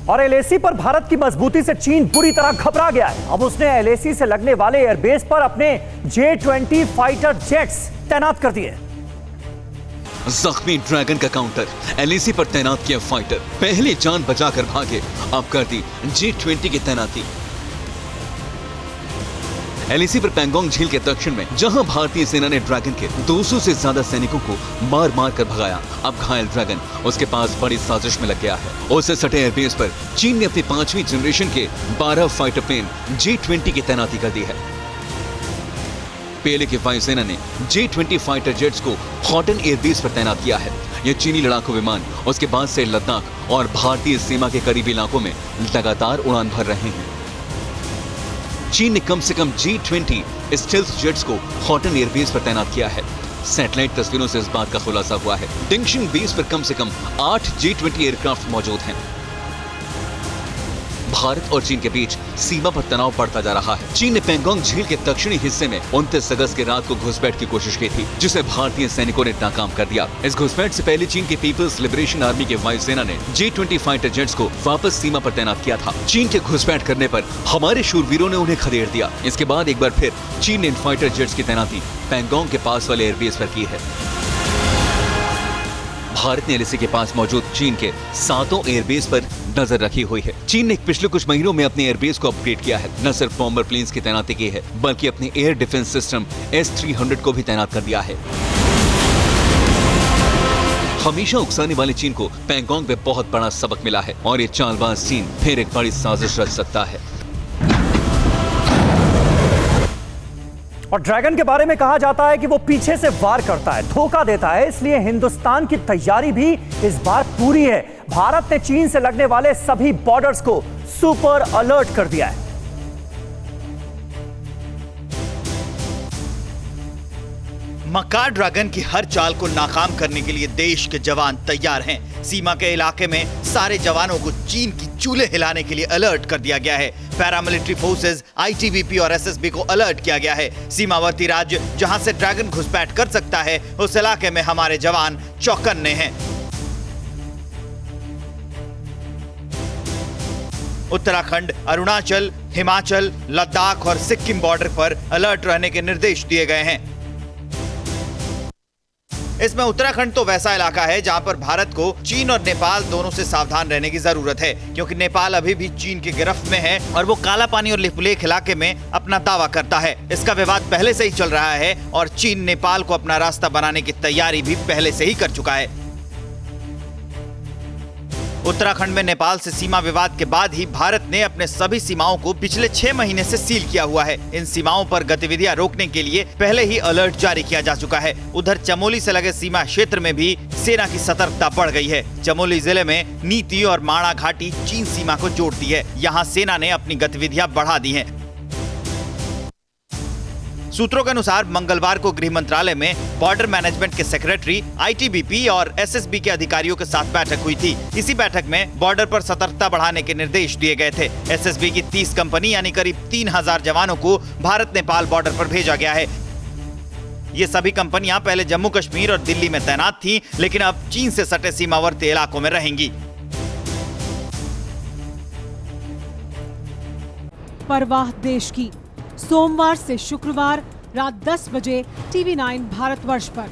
और एलएसी पर भारत की मजबूती से चीन बुरी तरह घबरा गया है। अब उसने एलएसी से लगने वाले एयरबेस पर अपने J-20 फाइटर जेट्स तैनात कर दिए। जख्मी ड्रैगन का काउंटर, एलएसी पर तैनात किया फाइटर, पहले जान बचाकर भागे, अब कर दी J-20 की तैनाती। एलएसी पर पैंगोंग झील के दक्षिण में जहां भारतीय सेना ने ड्रैगन के 200 से ज्यादा सैनिकों को मार मार कर भगाया, अब घायल ड्रैगन उसके पास बड़ी साजिश में लग गया है। उससे सटे एयरबेस पर चीन ने अपनी 5वीं जनरेशन के 12 फाइटर प्लेन J-20 की तैनाती कर दी है। पहले की वायुसेना ने J-20 फाइटर जेट्स को हॉटन एयरबेस पर तैनात किया है। ये चीनी लड़ाकू विमान उसके बाद से लद्दाख और भारतीय सीमा के करीबी इलाकों में लगातार उड़ान भर रहे हैं। चीन ने कम से कम J-20 स्टेल्थ जेट्स को हॉटन एयरबेस पर तैनात किया है। सैटेलाइट तस्वीरों से इस बात का खुलासा हुआ है। डिंगशिंग बेस पर कम से कम 8 J-20 एयरक्राफ्ट मौजूद हैं। भारत और चीन के बीच सीमा पर तनाव बढ़ता जा रहा है। चीन ने पैंगोंग झील के दक्षिणी हिस्से में 29 अगस्त की रात को घुसपैठ की कोशिश की थी, जिसे भारतीय सैनिकों ने नाकाम कर दिया। इस घुसपैठ से पहले चीन के पीपल्स लिबरेशन आर्मी के वायुसेना ने J-20 फाइटर जेट्स को वापस सीमा पर तैनात किया था। चीन के घुसपैठ करने पर हमारे शूरवीरों ने उन्हें खदेड़ दिया। इसके बाद एक बार फिर चीन ने इन फाइटर जेट्स की तैनाती पैंगोंग के पास वाले एयरबेस पर की है। भारत ने एलएसी के पास मौजूद चीन के 7 एयरबेस पर नजर रखी हुई है। चीन ने पिछले कुछ महीनों में अपने एयरबेस को अपग्रेड किया है। न सिर्फ बॉम्बर प्लेन्स की तैनाती की है, बल्कि अपने एयर डिफेंस सिस्टम S-300 को भी तैनात कर दिया है। हमेशा उकसाने वाले चीन को पैंगोंग में बहुत बड़ा सबक मिला है और ये चालबाज चीन फिर एक बड़ी साजिश रच सकता है। और ड्रैगन के बारे में कहा जाता है कि वो पीछे से वार करता है, धोखा देता है, इसलिए हिंदुस्तान की तैयारी भी इस बार पूरी है। भारत ने चीन से लगने वाले सभी बॉर्डर्स को सुपर अलर्ट कर दिया है। मक्कार ड्रैगन की हर चाल को नाकाम करने के लिए देश के जवान तैयार हैं। सीमा के इलाके में सारे जवानों को चीन की चूल्हे हिलाने के लिए अलर्ट कर दिया गया है। पैरामिलिट्री फोर्सेस, ITBP और SSB को अलर्ट किया गया है। सीमावर्ती राज्य जहां से ड्रैगन घुसपैठ कर सकता है, उस इलाके में हमारे जवान चौकन्ने हैं। उत्तराखंड, अरुणाचल, हिमाचल, लद्दाख और सिक्किम बॉर्डर पर अलर्ट रहने के निर्देश दिए गए हैं। इसमें उत्तराखंड तो वैसा इलाका है जहां पर भारत को चीन और नेपाल दोनों से सावधान रहने की जरूरत है, क्योंकि नेपाल अभी भी चीन की गिरफ्त में है और वो काला पानी और लिपुलेख इलाके में अपना दावा करता है। इसका विवाद पहले से ही चल रहा है और चीन नेपाल को अपना रास्ता बनाने की तैयारी भी पहले से ही कर चुका है। उत्तराखंड में नेपाल से सीमा विवाद के बाद ही भारत ने अपने सभी सीमाओं को पिछले 6 महीने से सील किया हुआ है। इन सीमाओं पर गतिविधियां रोकने के लिए पहले ही अलर्ट जारी किया जा चुका है। उधर चमोली से लगे सीमा क्षेत्र में भी सेना की सतर्कता बढ़ गई है। चमोली जिले में नीति और माणा घाटी चीन सीमा को जोड़ती है। यहाँ सेना ने अपनी गतिविधियां बढ़ा दी है। सूत्रों के अनुसार मंगलवार को गृह मंत्रालय में बॉर्डर मैनेजमेंट के सेक्रेटरी, ITBP और SSB के अधिकारियों के साथ बैठक हुई थी। इसी बैठक में बॉर्डर पर सतर्कता बढ़ाने के निर्देश दिए गए थे। SSB की 30 कंपनी यानी करीब 3000 जवानों को भारत नेपाल बॉर्डर पर भेजा गया है। ये सभी कंपनियां पहले जम्मू कश्मीर और दिल्ली में तैनात थीं, लेकिन अब चीन से सटे सीमावर्ती इलाकों में रहेंगी। परवाह देश की, सोमवार से शुक्रवार रात 10 बजे TV9 भारतवर्ष पर।